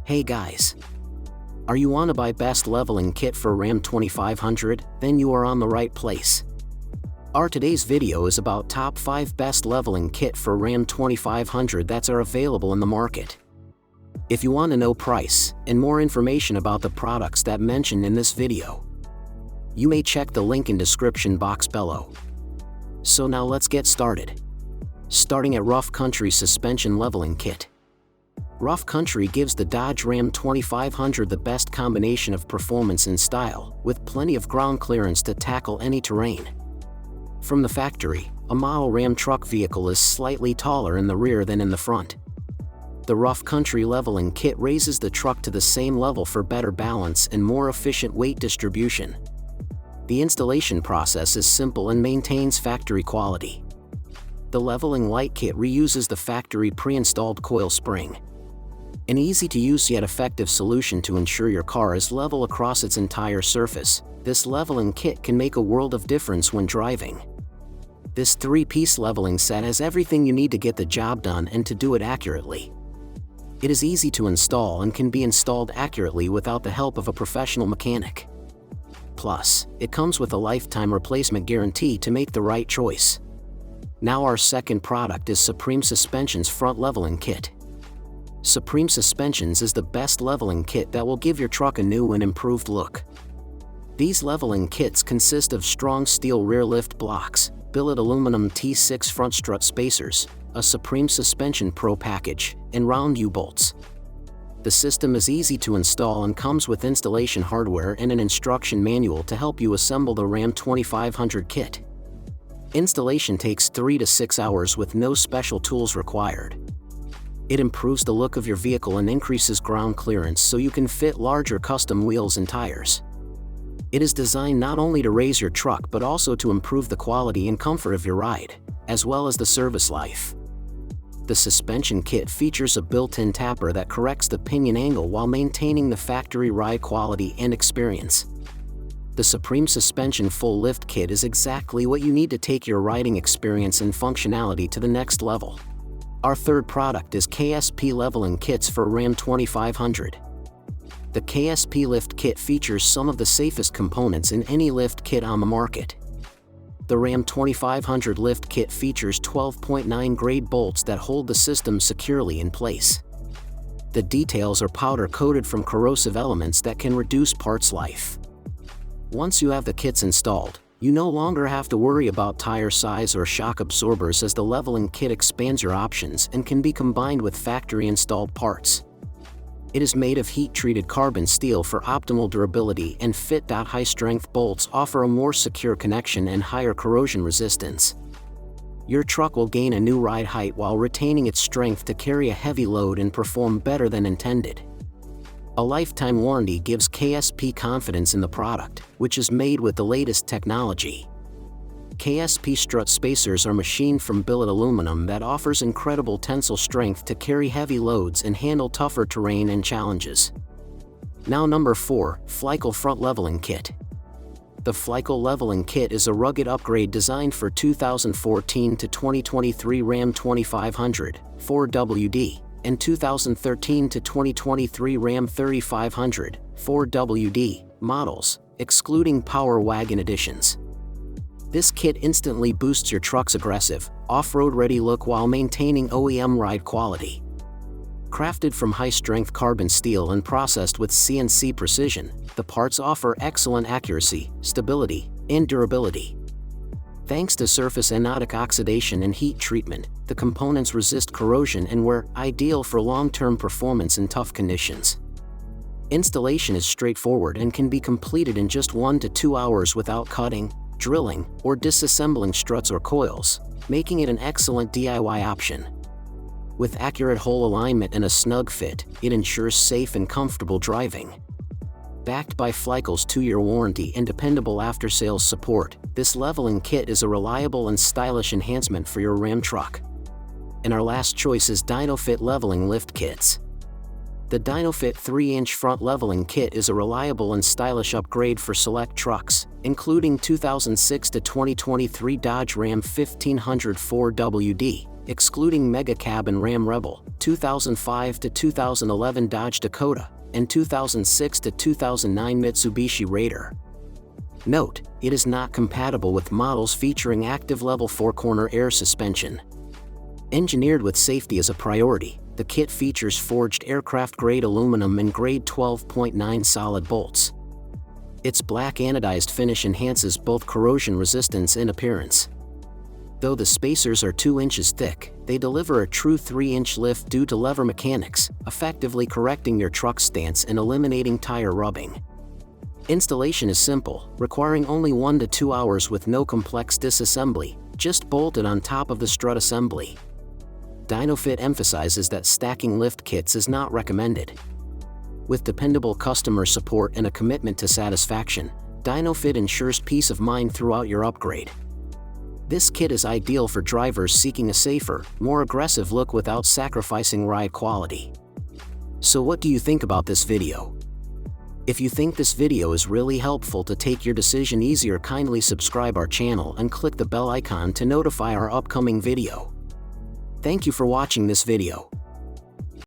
Hey guys! Are you on to buy best leveling kit for Ram 2500? Then you are on the right place. Our today's video is about top 5 best leveling kit for Ram 2500 that are available in the market. If you want to know price and more information about the products that mentioned in this video, you may check the link in description box below. So now let's get started. Starting at Rough Country Suspension Leveling Kit. Rough Country gives the Dodge Ram 2500 the best combination of performance and style, with plenty of ground clearance to tackle any terrain. From the factory, a model Ram truck vehicle is slightly taller in the rear than in the front. The Rough Country leveling kit raises the truck to the same level for better balance and more efficient weight distribution. The installation process is simple and maintains factory quality. The leveling light kit reuses the factory pre-installed coil spring. An easy-to-use yet effective solution to ensure your car is level across its entire surface, this leveling kit can make a world of difference when driving. This 3-piece leveling set has everything you need to get the job done and to do it accurately. It is easy to install and can be installed accurately without the help of a professional mechanic. Plus, it comes with a lifetime replacement guarantee to make the right choice. Now our second product is Supreme Suspension's Front Leveling Kit. Supreme Suspensions is the best leveling kit that will give your truck a new and improved look. These leveling kits consist of strong steel rear lift blocks, billet aluminum T6 front strut spacers, a Supreme Suspension Pro package, and round U-bolts. The system is easy to install and comes with installation hardware and an instruction manual to help you assemble the Ram 2500 kit. Installation takes 3 to 6 hours with no special tools required. It improves the look of your vehicle and increases ground clearance so you can fit larger custom wheels and tires. It is designed not only to raise your truck but also to improve the quality and comfort of your ride, as well as the service life. The suspension kit features a built-in tapper that corrects the pinion angle while maintaining the factory ride quality and experience. The Supreme Suspension Full Lift Kit is exactly what you need to take your riding experience and functionality to the next level. Our third product is KSP Leveling Kits for Ram 2500. The KSP Lift Kit features some of the safest components in any lift kit on the market. The Ram 2500 Lift Kit features 12.9 grade bolts that hold the system securely in place. The details are powder-coated from corrosive elements that can reduce parts life. Once you have the kits installed, you no longer have to worry about tire size or shock absorbers as the leveling kit expands your options and can be combined with factory-installed parts. It is made of heat-treated carbon steel for optimal durability, and fit-high-strength bolts offer a more secure connection and higher corrosion resistance. Your truck will gain a new ride height while retaining its strength to carry a heavy load and perform better than intended. A lifetime warranty gives KSP confidence in the product, which is made with the latest technology. KSP strut spacers are machined from billet aluminum that offers incredible tensile strength to carry heavy loads and handle tougher terrain and challenges. Now number 4, Flycle Front Leveling Kit. The Flycle Leveling Kit is a rugged upgrade designed for 2014 to 2023 Ram 2500, 4WD. and 2013 to 2023 Ram 3500, 4WD, models, excluding Power Wagon editions. This kit instantly boosts your truck's aggressive, off-road ready look while maintaining OEM ride quality. Crafted from high-strength carbon steel and processed with CNC precision, the parts offer excellent accuracy, stability, and durability. Thanks to surface anodic oxidation and heat treatment, the components resist corrosion and were ideal for long-term performance in tough conditions. Installation is straightforward and can be completed in just 1 to 2 hours without cutting, drilling, or disassembling struts or coils, making it an excellent DIY option. With accurate hole alignment and a snug fit, it ensures safe and comfortable driving. Backed by Flycle's 2-year warranty and dependable after-sales support, this leveling kit is a reliable and stylish enhancement for your Ram truck. And our last choice is Dynofit Leveling Lift Kits. The Dynofit 3-inch front leveling kit is a reliable and stylish upgrade for select trucks, including 2006 to 2023 Dodge Ram 1500 4WD, excluding Mega Cab and Ram Rebel, 2005 to 2011 Dodge Dakota, and 2006 to 2009 Mitsubishi Raider. Note, it is not compatible with models featuring active level 4-corner air suspension. Engineered with safety as a priority, the kit features forged aircraft-grade aluminum and grade 12.9 solid bolts. Its black anodized finish enhances both corrosion resistance and appearance. Though the spacers are 2 inches thick, they deliver a true 3-inch lift due to lever mechanics, effectively correcting your truck's stance and eliminating tire rubbing. Installation is simple, requiring only 1 to 2 hours with no complex disassembly, just bolted on top of the strut assembly. Dynofit emphasizes that stacking lift kits is not recommended. With dependable customer support and a commitment to satisfaction, Dynofit ensures peace of mind throughout your upgrade. This kit is ideal for drivers seeking a safer, more aggressive look without sacrificing ride quality. So what do you think about this video? If you think this video is really helpful to take your decision easier, kindly subscribe our channel and click the bell icon to notify our upcoming video. Thank you for watching this video.